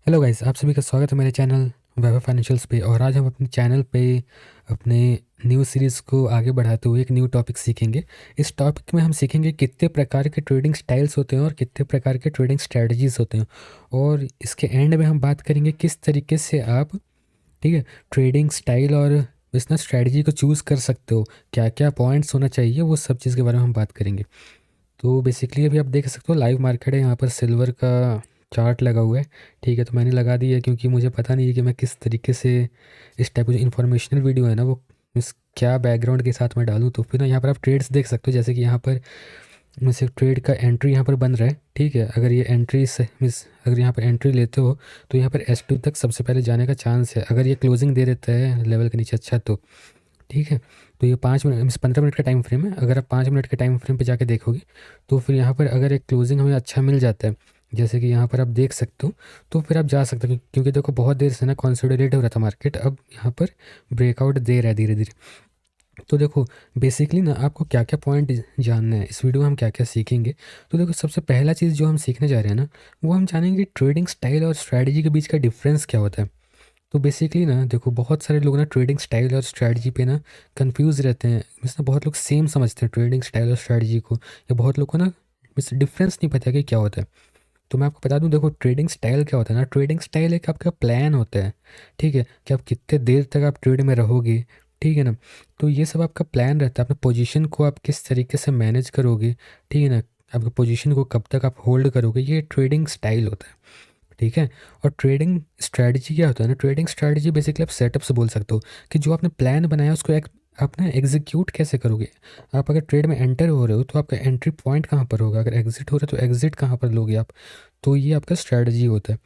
Hello guys, आप सभी का स्वागत है मेरे चैनल वैभव फाइनेंशियल्स पे। और आज हम अपने चैनल पे अपने न्यू सीरीज़ को आगे बढ़ाते हुए एक न्यू टॉपिक सीखेंगे। इस टॉपिक में हम सीखेंगे कितने प्रकार के ट्रेडिंग स्टाइल्स होते हैं और कितने प्रकार के ट्रेडिंग स्ट्रेटजीज होते हैं। और इसके एंड में हम बात करेंगे किस तरीके से आप, ठीक है, ट्रेडिंग स्टाइल और बिजनेस स्ट्रेटजी को चूज़ कर सकते हो, क्या क्या पॉइंट्स होना चाहिए, वो सब चीज़ के बारे में हम बात करेंगे। तो बेसिकली अभी आप देख सकते हो लाइव मार्केट है, यहाँ पर सिल्वर का चार्ट लगा हुआ है। ठीक है, तो मैंने लगा दिया है क्योंकि मुझे पता नहीं है कि मैं किस तरीके से इस टाइप की जो इन्फॉर्मेशनल वीडियो है ना वो मिस क्या बैकग्राउंड के साथ में डालूँ। तो फिर ना यहाँ पर आप ट्रेड्स देख सकते हो, जैसे कि यहाँ पर मिस ट्रेड का एंट्री यहाँ पर बन रहा है। ठीक है, अगर ये एंट्री से मिस अगर यहाँ पर एंट्री लेते हो तो यहाँ पर S2 तक सबसे पहले जाने का चांस है। अगर ये क्लोजिंग दे देता है लेवल के नीचे, अच्छा तो ठीक है। तो ये 5 मिनट मीन्स 15 मिनट का टाइम फ्रेम है। अगर आप 5 मिनट के टाइम फ्रेम पे जाके देखोगे तो फिर यहाँ पर अगर एक क्लोजिंग हमें अच्छा मिल जाता है, जैसे कि यहाँ पर आप देख सकते हो, तो फिर आप जा सकते हो। क्योंकि देखो बहुत देर से ना कंसोलिडेट हो रहा था मार्केट, अब यहाँ पर ब्रेकआउट दे रहा है धीरे धीरे। तो देखो बेसिकली ना आपको क्या क्या पॉइंट जानना है, इस वीडियो में हम क्या क्या सीखेंगे। तो देखो सबसे पहला चीज़ जो हम सीखने जा रहे हैं ना, वो हम जानेंगे ट्रेडिंग स्टाइल और स्ट्रैटेजी के बीच का डिफरेंस क्या होता है। तो बेसिकली ना देखो बहुत सारे लोग ना ट्रेडिंग स्टाइल और स्ट्रैटेजी पे ना कंफ्यूज रहते हैं। मिस ना बहुत लोग सेम समझते हैं ट्रेडिंग स्टाइल और स्ट्रैटेजी को, या बहुत लोग को ना मिस डिफरेंस नहीं पता कि क्या होता है। तो मैं आपको बता दूं, देखो ट्रेडिंग स्टाइल क्या होता है ना, ट्रेडिंग स्टाइल एक आपका प्लान होता है। ठीक है, कि आप कितने देर तक आप ट्रेड में रहोगे। ठीक है ना, तो ये सब आपका प्लान रहता है। अपने पोजीशन को आप किस तरीके से मैनेज करोगे, ठीक है ना, आपके पोजीशन को कब तक आप होल्ड करोगे, ये ट्रेडिंग स्टाइल होता है। ठीक है। और ट्रेडिंग स्ट्रैटेजी क्या होता है ना, ट्रेडिंग स्ट्रैटेजी बेसिकली आप सेटअप से बोल सकते हो कि जो आपने प्लान बनाया उसको एक आप ना एग्जीक्यूट कैसे करोगे। आप अगर ट्रेड में एंटर हो रहे हो तो आपका एंट्री पॉइंट कहाँ पर होगा, अगर एग्जिट हो रहा है तो एग्जिट कहाँ पर लोगे आप। तो ये आपका स्ट्रैटेजी होता है।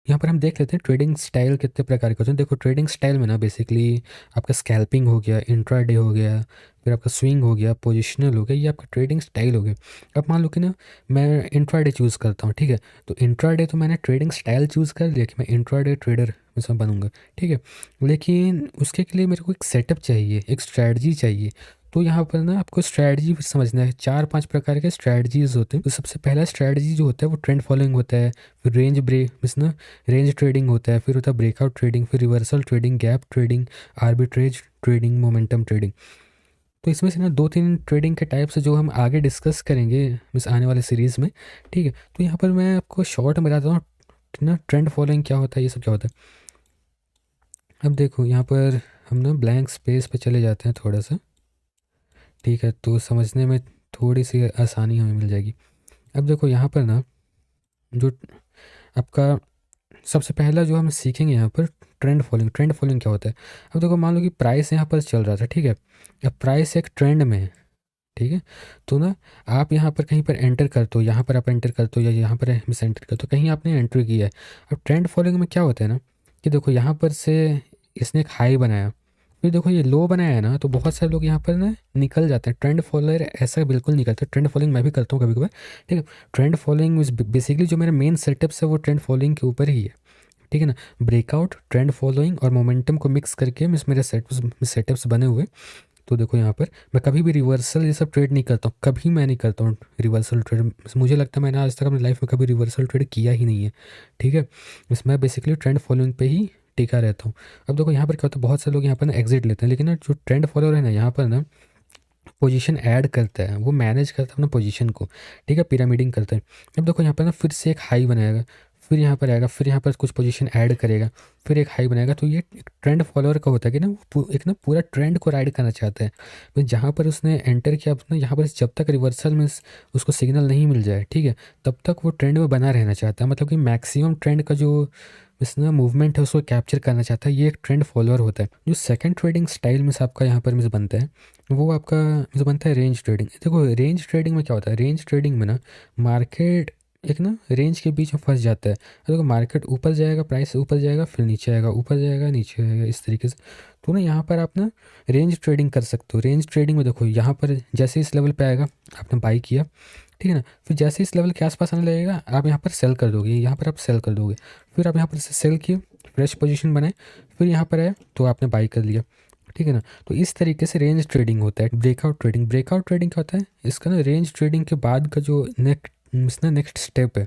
यहाँ पर हम देख लेते हैं ट्रेडिंग स्टाइल कितने प्रकार के होते हैं। देखो ट्रेडिंग स्टाइल में ना बेसिकली आपका स्कैल्पिंग हो गया, इंट्राडे हो गया, फिर आपका स्विंग हो गया, पोजिशनल हो गया, ये आपका ट्रेडिंग स्टाइल हो गया। अब मान लो कि ना मैं इंट्राडे चूज़ करता हूँ, ठीक है, तो इंट्राडे तो मैंने ट्रेडिंग स्टाइल चूज़ कर लिया कि मैं इंट्राडे ट्रेडर में बनूंगा। ठीक है, लेकिन उसके के लिए मेरे को एक सेटअप चाहिए, एक स्ट्रैटेजी चाहिए। तो यहाँ पर ना आपको स्ट्रैटेजी समझना है, 4-5 प्रकार के स्ट्रैटेजीज होते हैं। तो सबसे पहला स्ट्रैटेजी जो होता है वो ट्रेंड फॉलोइंग होता है। फिर रेंज ब्रेक मिस ना रेंज ट्रेडिंग होता है, फिर होता है ब्रेकआउट ट्रेडिंग, फिर reversal trading, gap trading, arbitrage trading, momentum trading. तो इसमें से ना 2-3 ट्रेडिंग के टाइप्स जो हम आगे डिस्कस करेंगे इस आने वाले सीरीज़ में। ठीक है, तो यहाँ पर मैं आपको शॉर्ट में बताता हूँ ना ट्रेंड फॉलोइंग क्या होता है, ये सब क्या होता है। अब देखो यहाँ पर हम ना ब्लैंक स्पेस पे चले जाते हैं थोड़ा सा। ठीक है, तो समझने में थोड़ी सी आसानी हमें मिल जाएगी। अब देखो यहाँ पर ना जो आपका सबसे पहला जो हम सीखेंगे यहाँ पर ट्रेंड फॉलोइंग। ट्रेंड फॉलोइंग क्या होता है। अब देखो मान लो कि प्राइस यहाँ पर चल रहा था, ठीक है, अब प्राइस एक ट्रेंड में है। ठीक है, तो ना आप यहाँ पर कहीं पर एंटर करते हो, यहाँ पर आप एंटर करते हो या यहाँ पर मिस एंटर करते हो, कहीं आपने एंट्री किया है। अब ट्रेंड फॉलोइंग में क्या होता है ना कि देखो यहाँ पर से इसने एक हाई बनाया, फिर देखो ये लो बनाया है ना, तो बहुत सारे लोग यहाँ पर ना निकल जाते हैं। ट्रेंड फॉलोअर ऐसा बिल्कुल नहीं करते। ट्रेंड फॉलोइंग मैं भी करता हूँ कभी कभार। ठीक है, ट्रेंड फॉलोइंग बेसिकली जो मेरा मेन सेटअप्स है वो ट्रेंड फॉलोइंग के ऊपर ही है। ठीक है ना, ब्रेकआउट, ट्रेंड फॉलोइंग और मोमेंटम को मिक्स करके मेरे सेटअप्स बने हुए। तो देखो यहाँ पर मैं कभी भी रिवर्सल ये सब ट्रेड नहीं करता हूँ, कभी मैं नहीं करता हूँ रिवर्सल ट्रेड। मुझे लगता है मैंने आज तक अपनी लाइफ में कभी रिवर्सल ट्रेड किया ही नहीं है। ठीक है, मैं बेसिकली ट्रेंड फॉलोइंग पे ही टिका रहता हूँ। अब देखो यहाँ पर क्या होता है, बहुत से लोग यहाँ पर ना एग्जिट लेते हैं, लेकिन ना जो ट्रेंड फॉलोअर है ना यहाँ पर ना पोजीशन ऐड करता है, वो मैनेज करता है अपना पोजीशन को। ठीक है, पिरामिडिंग करता है। अब देखो यहाँ पर ना फिर से एक हाई बनाएगा, फिर यहाँ पर आएगा, फिर यहाँ पर कुछ पोजीशन ऐड करेगा, फिर एक हाई बनाएगा। तो ये एक ट्रेंड फॉलोअर का होता है कि ना वो एक ना पूरा ट्रेंड को राइड करना चाहता है। तो जहाँ पर उसने एंटर किया अपना, यहाँ पर जब तक रिवर्सल में उसको सिग्नल नहीं मिल जाए, ठीक है, तब तक वो ट्रेंड में बना रहना चाहता है। मतलब कि मैक्सिमम ट्रेंड का जो इसमें मूवमेंट है उसको कैप्चर करना चाहता है, ये एक ट्रेंड फॉलोअर होता है। जो सेकंड ट्रेडिंग स्टाइल में से आपका यहाँ पर मिस बनता है, वो आपका जो बनता है रेंज ट्रेडिंग। देखो रेंज ट्रेडिंग में क्या होता है, रेंज ट्रेडिंग में ना मार्केट एक ना रेंज के बीच में फंस जाता है। देखो मार्केट ऊपर जाएगा, प्राइस ऊपर जाएगा, फिर नीचे आएगा, ऊपर जाएगा, नीचे आएगा, इस तरीके से। तो ना यहाँ पर आप ना रेंज ट्रेडिंग कर सकते हो। रेंज ट्रेडिंग में देखो यहाँ पर जैसे इस लेवल पे आएगा आपने बाई किया, ठीक है ना, फिर जैसे इस लेवल के आसपास आने लगेगा आप यहाँ पर सेल कर दोगे, यहाँ पर आप सेल कर दोगे, फिर आप यहाँ पर सेल किए, फ्रेश पोजीशन बनाए, फिर यहाँ पर आए तो आपने बाई कर लिया। ठीक है ना, तो इस तरीके से रेंज ट्रेडिंग होता है। ब्रेकआउट ट्रेडिंग, ब्रेकआउट ट्रेडिंग क्या होता है, इसका ना रेंज ट्रेडिंग के बाद का जो नेक्स्ट स्टेप है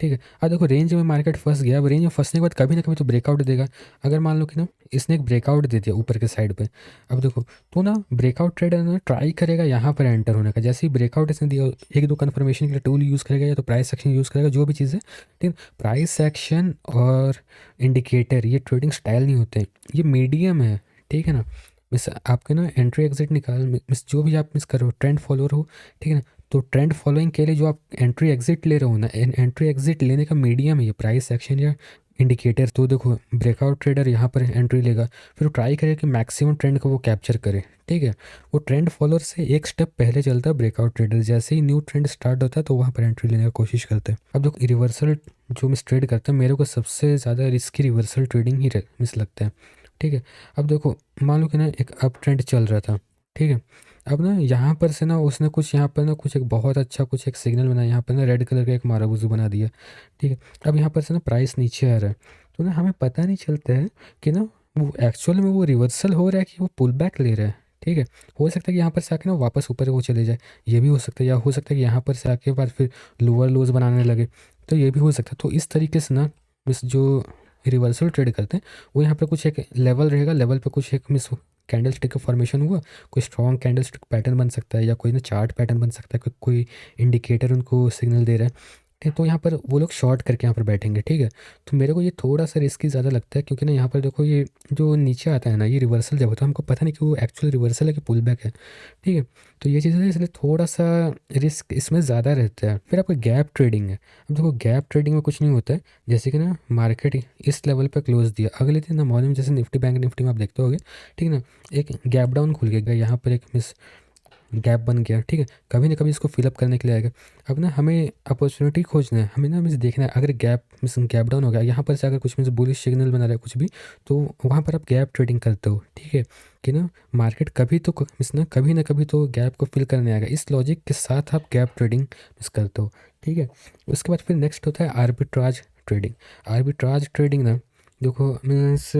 ठीक है। अब देखो रेंज में मार्केट फंस गया, अब रेंज में फंसने के बाद कभी ना कभी तो ब्रेकआउट देगा। अगर मान लो कि ना इसने एक ब्रेकआउट दे दिया ऊपर के साइड पे, अब देखो तो ना ब्रेकआउट ट्रेडर ना ट्राई करेगा यहाँ पर एंटर होने का। जैसे ही ब्रेकआउट इसने दिया, एक दो कन्फर्मेशन के लिए टूल यूज़ करेगा या तो प्राइस एक्शन यूज़ करेगा, जो भी चीज़ है। ठीक है, प्राइस एक्शन और इंडिकेटर ये ट्रेडिंग स्टाइल नहीं होते, ये मीडियम है। ठीक है ना, मिस आपके ना एंट्री एग्जिट निकाल, मिस जो भी आप मिस कर रहे हो, ट्रेंड फॉलोअर हो, ठीक है ना, तो ट्रेंड फॉलोइंग के लिए जो आप एंट्री एग्जिट ले रहे हो ना, एंट्री एग्जिट लेने का मीडियम है ये प्राइस एक्शन या इंडिकेटर। तो देखो ब्रेकआउट ट्रेडर यहाँ पर एंट्री लेगा, फिर वो ट्राई करेगा कि मैक्सिमम ट्रेंड को वो कैप्चर करे। ठीक है, वो ट्रेंड फॉलोअर से एक स्टेप पहले चलता है ब्रेकआउट ट्रेडर। जैसे ही न्यू ट्रेंड स्टार्ट होता है तो वहाँ पर एंट्री लेने की कोशिश करते हैं। अब देखो रिवर्सल जो मिस ट्रेड करते हैं, मेरे को सबसे ज़्यादा रिस्की रिवर्सल ट्रेडिंग ही मिस लगता है। ठीक है, अब देखो मान लो कि ना एक अप ट्रेंड चल रहा था। ठीक है, अब ना यहाँ पर से ना उसने कुछ यहाँ पर ना कुछ एक बहुत अच्छा कुछ एक सिग्नल बनाया, यहाँ पर ना रेड कलर का एक माराबूजू बना दिया। ठीक है, अब यहाँ पर से ना प्राइस नीचे आ रहा है, तो ना हमें पता नहीं चलता है कि ना वो एक्चुअल में वो रिवर्सल हो रहा है कि वो पुल बैक ले रहा है। ठीक है, हो सकता है कि यहाँ पर से आके ना वापस ऊपर वो चले जाए, ये भी हो सकता है, या हो सकता है कि यहाँ पर से आके बाद फिर लोअर लोज बनाने लगे, तो ये भी हो सकता है। तो इस तरीके से ना मिस जो रिवर्सल ट्रेड करते हैं वो यहाँ पर कुछ एक लेवल रहेगा, लेवल पे कुछ एक मिस कैंडल स्टिक का फॉर्मेशन हुआ, कोई स्ट्रॉन्ग कैंडल स्टिक पैटर्न बन सकता है, या कोई ना चार्ट पैटर्न बन सकता है, कोई इंडिकेटर उनको सिग्नल दे रहा है। ठीक, तो यहाँ पर वो लोग शॉर्ट करके यहाँ पर बैठेंगे। ठीक है, तो मेरे को ये थोड़ा सा रिस्की ज़्यादा लगता है, क्योंकि ना यहाँ पर देखो ये जो नीचे आता है ना, ये रिवर्सल जब होता है हमको पता नहीं कि वो एक्चुअल रिवर्सल है कि पुल बैक है। ठीक है, तो ये चीज़ें इसलिए थोड़ा सा रिस्क इसमें ज़्यादा रहता है। फिर आपका गैप ट्रेडिंग है। अब देखो गैप ट्रेडिंग में कुछ नहीं होता है, जैसे कि ना मार्केट इस लेवल पर क्लोज दिया, अगले दिन ना मॉर्निंग जैसे निफ्टी बैंक निफ्टी में आप देखते होगे, ठीक है ना, एक गैप डाउन खुल गया, यहाँ पर एक मिस गैप बन गया। ठीक है, कभी ना कभी इसको फिलअप करने के लिए आएगा। अब ना हमें अपॉर्चुनिटी खोजना है, हमें ना मिस देखना है, अगर गैप डाउन हो गया यहाँ पर से, अगर कुछ मिस बुलिश सिग्नल बना रहा है कुछ भी, तो वहाँ पर आप गैप ट्रेडिंग करते हो। ठीक है, कि ना मार्केट कभी तो मिस ना कभी तो गैप को फिल करने आएगा, इस लॉजिक के साथ आप गैप ट्रेडिंग मिस करते हो। ठीक है, उसके बाद फिर नेक्स्ट होता है आर्बिट्राज ट्रेडिंग। आर्बिट्राज ट्रेडिंग ना देखो मीन्स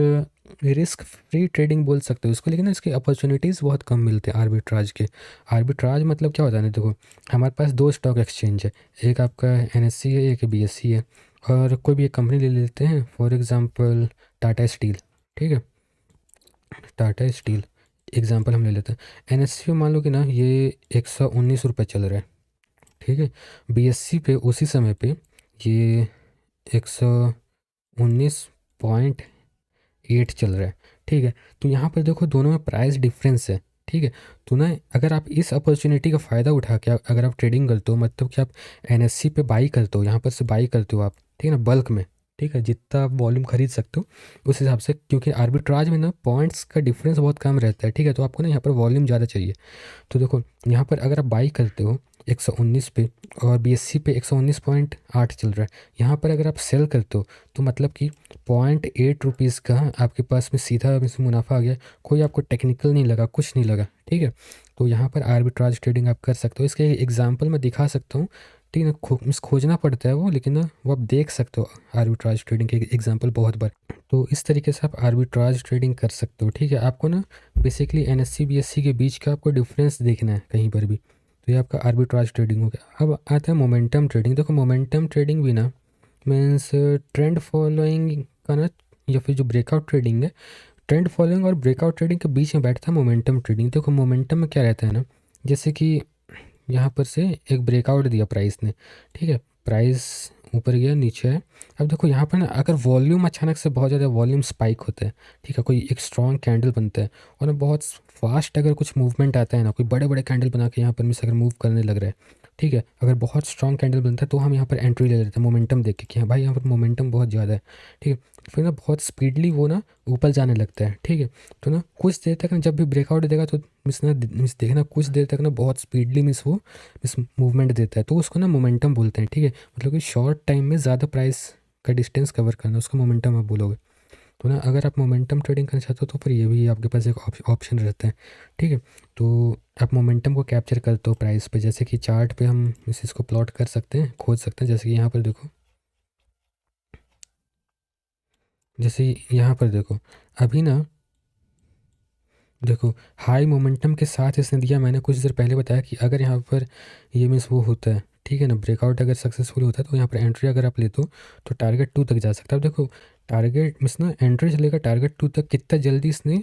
रिस्क फ्री ट्रेडिंग बोल सकते हो उसको, लेकिन ना इसकी अपॉर्चुनिटीज़ बहुत कम मिलते हैं आर्बिट्राज के। आर्बिट्राज मतलब क्या होता है ना, देखो हमारे पास दो स्टॉक एक्सचेंज है, एक आपका एनएससी है, एक बीएससी है, और कोई भी एक कंपनी ले लेते हैं, फॉर एग्जांपल टाटा स्टील। ठीक है, टाटा स्टील एग्जांपल हम ले लेते हैं। एनएससी मान लो कि ना ये 119 रुपये चल रहा है। ठीक है, बीएससी पे उसी समय पे ये 119.8 चल रहा है। ठीक है, तो यहाँ पर देखो दोनों में प्राइस डिफरेंस है। ठीक है, तो ना अगर आप इस अपॉर्चुनिटी का फ़ायदा उठा के अगर आप ट्रेडिंग करते हो, मतलब कि आप एनएससी पे बाई करते हो, यहाँ पर से बाई करते हो आप, ठीक है ना, बल्क में। ठीक है, जितना आप वॉल्यूम खरीद सकते हो उस हिसाब से, क्योंकि आर्बिट्राज में ना पॉइंट्स का डिफरेंस बहुत कम रहता है। ठीक है, तो आपको ना यहाँ पर वॉल्यूम ज़्यादा चाहिए। तो देखो यहाँ पर अगर आप बाई करते हो 119 पे, और बीएससी पे 119.8 चल रहा है, यहाँ पर अगर आप सेल करते हो तो मतलब कि 0.8 रुपीज़ का आपके पास में सीधा मुनाफा आ गया, कोई आपको टेक्निकल नहीं लगा, कुछ नहीं लगा। ठीक है, तो यहाँ पर आर्बिट्राज ट्रेडिंग आप कर सकते हो। इसके एग्जांपल मैं दिखा सकता हूँ, ठीक है ना, खोजना पड़ता है वो, लेकिन ना वो आप देख सकते हो आर्बिट्राज ट्रेडिंग के एग्जांपल बहुत बार। तो इस तरीके से आप आर्बिट्राज ट्रेडिंग कर सकते हो। ठीक है, आपको ना बेसिकली एनएससी बीएससी के बीच का आपको डिफरेंस देखना है कहीं पर भी, तो ये आपका आर्बिट्राज ट्रेडिंग हो गया। अब आता है मोमेंटम ट्रेडिंग। देखो मोमेंटम ट्रेडिंग भी ना मीन्स ट्रेंड फॉलोइंग का ना, या फिर जो ब्रेकआउट ट्रेडिंग है, ट्रेंड फॉलोइंग और ब्रेकआउट ट्रेडिंग के बीच में बैठता है मोमेंटम ट्रेडिंग। देखो मोमेंटम में क्या रहता है ना, जैसे कि यहाँ पर से एक ब्रेकआउट दिया प्राइस ने। ठीक है, प्राइस ऊपर गया नीचे है। अब देखो यहाँ पर ना अगर वॉल्यूम अचानक से बहुत ज़्यादा वॉल्यूम स्पाइक होता है, ठीक है, कोई एक स्ट्रॉन्ग कैंडल बनता है, और ना बहुत फास्ट अगर कुछ मूवमेंट आता है ना, कोई बड़े बड़े कैंडल बना के यहाँ पर मिस अगर मूव करने लग रहा है, ठीक है, अगर बहुत स्ट्रॉन्ग कैंडल बनता है तो हम यहाँ पर एंट्री ले लेते हैं मोमेंटम देख के कि हाँ भाई यहाँ पर मोमेंटम बहुत ज़्यादा है। ठीक है, फिर ना बहुत स्पीडली वो ना ऊपर जाने लगता है। ठीक है, तो ना कुछ देर तक ना जब भी ब्रेकआउट देगा तो मिस देखना कुछ देर तक ना बहुत स्पीडली मिस मूवमेंट देता है, तो उसको ना मोमेंटम बोलते हैं। ठीक है, मतलब कि शॉर्ट टाइम में ज़्यादा प्राइस का डिस्टेंस कवर करना, उसका मोमेंटम आप बोलोगे। तो ना अगर आप मोमेंटम ट्रेडिंग करना चाहते हो तो फिर ये भी आपके पास एक ऑप्शन रहता है। ठीक है, तो आप मोमेंटम को कैप्चर करते हो प्राइस पे, जैसे कि चार्ट पे हम इस इसको प्लॉट कर सकते हैं, खोज सकते हैं। जैसे कि यहाँ पर देखो, जैसे यहाँ पर देखो अभी ना देखो हाई मोमेंटम के साथ इसने दिया, मैंने कुछ देर पहले बताया कि अगर यहाँ पर ये मीन्स वो होता है, ठीक है ना। ब्रेकआउट अगर सक्सेसफुल होता है तो यहाँ पर एंट्री अगर आप लेते हो तो टारगेट 2 तक जा सकता है। अब देखो टारगेट मिस ना एंट्री से लेकर टारगेट 2 तक कितना जल्दी इसने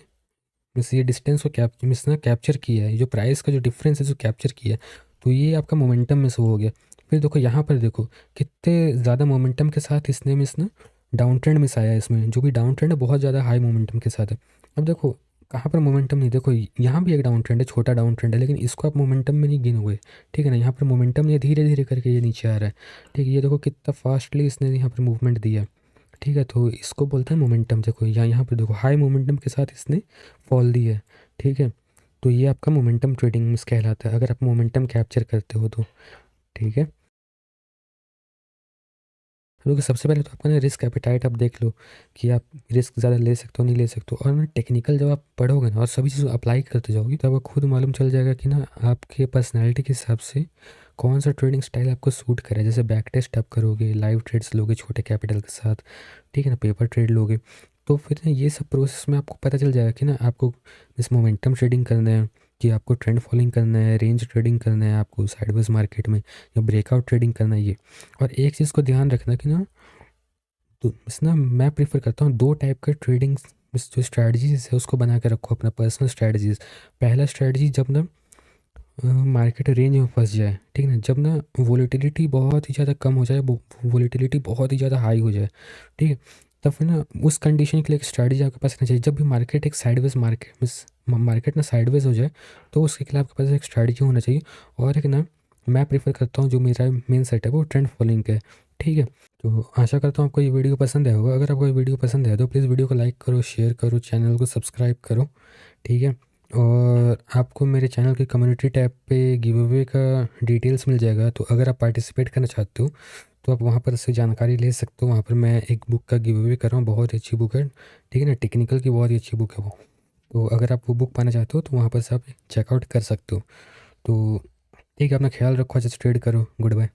मिस ये डिस्टेंस को मिस ना कैप्चर किया है, जो प्राइस का जो डिफरेंस है जो कैप्चर किया है, तो ये आपका मोमेंटम मिस हो गया। फिर देखो यहाँ पर देखो कितने ज़्यादा मोमेंटम के साथ इसने मिस ना डाउन ट्रेंड मिस आया है। इसमें जो भी डाउन ट्रेंड है बहुत ज़्यादा हाई मोमेंटम के साथ है। अब देखो कहाँ पर मोमेंटम नहीं, देखो यहाँ भी एक डाउन ट्रेंड है, छोटा डाउन ट्रेंड है, लेकिन इसको आप मोमेंटम में नहीं गिनोगे। ठीक है ना। यहाँ पर मोमेंटम ये धीरे धीरे करके ये नीचे आ रहा है। ठीक है, ये देखो कितना फास्टली इसने यहाँ पर मूवमेंट दिया है। ठीक है, तो इसको बोलते हैं मोमेंटम। देखो यहाँ पे देखो हाई मोमेंटम के साथ इसने फॉल दी है। ठीक है, तो ये आपका मोमेंटम ट्रेडिंग में कहलाता है, अगर आप मोमेंटम कैप्चर करते हो तो। ठीक है, क्योंकि सबसे पहले तो आपका ना रिस्क एपेटाइट आप देख लो कि आप रिस्क ज़्यादा ले सकते हो नहीं ले सकते हो। और ना टेक्निकल जब आप पढ़ोगे ना और सभी चीज़ अप्लाई करते जाओगे तो आपको खुद मालूम चल जाएगा कि ना आपके पर्सनैलिटी के हिसाब से कौन सा ट्रेडिंग स्टाइल आपको सूट करे। जैसे बैक टेस्ट आप करोगे, लाइव ट्रेड्स लोगे छोटे कैपिटल के साथ, ठीक है ना, पेपर ट्रेड लोगे, तो फिर ना ये सब प्रोसेस में आपको पता चल जाएगा कि ना आपको इस मोमेंटम ट्रेडिंग करना है कि आपको ट्रेंड फॉलोइंग करना है, रेंज ट्रेडिंग करना है, आपको साइडवेज मार्केट में या ब्रेकआउट ट्रेडिंग करना है ये। और एक चीज़ को ध्यान रखना कि ना तो बस ना मैं प्रेफर करता हूँ 2 टाइप का ट्रेडिंग जो स्ट्रैटेजीज है उसको बना के रखो अपना पर्सनल स्ट्रैटेजीज। पहला स्ट्रैटेजी जब ना मार्केट रेंज में फंस जाए, ठीक है ना, जब ना वोलेटिलिटी बहुत ही ज़्यादा कम हो जाए, वोलेटिलिटी बहुत ही ज़्यादा हाई हो जाए, ठीक है, तब फिर ना उस कंडीशन के लिए एक स्ट्रैटेजी आपके पास रहना चाहिए। जब भी मार्केट एक साइडवेज मार्केट ना साइडवेज हो जाए तो उसके खिलाफ आपके पास एक स्ट्रैटेजी होना चाहिए। और एक ना मैं प्रेफर करता हूँ जो मेरा मेन सेट है वो ट्रेंड फॉलोइंग का है। ठीक है, तो आशा करता हूँ आपको ये वीडियो पसंद आया होगा। अगर आपको ये वीडियो पसंद आया तो प्लीज़ वीडियो को लाइक करो, शेयर करो, चैनल को सब्सक्राइब करो। ठीक है, और आपको मेरे चैनल की कम्युनिटी टैब पे गिव अवे का डिटेल्स मिल जाएगा, तो अगर आप पार्टिसिपेट करना चाहते हो तो आप वहाँ पर से जानकारी ले सकते हो। वहाँ पर मैं एक बुक का गिव अवे कर रहा हूँ, बहुत ही अच्छी बुक है, ठीक है ना, टेक्निकल की बहुत ही अच्छी बुक है वो। तो अगर आप वो बुक पाना चाहते हो तो वहाँ पर से आप चेकआउट कर सकते हो। तो ठीक है, अपना ख्याल रखो, अच्छे से ट्रेड करो, गुड बाय।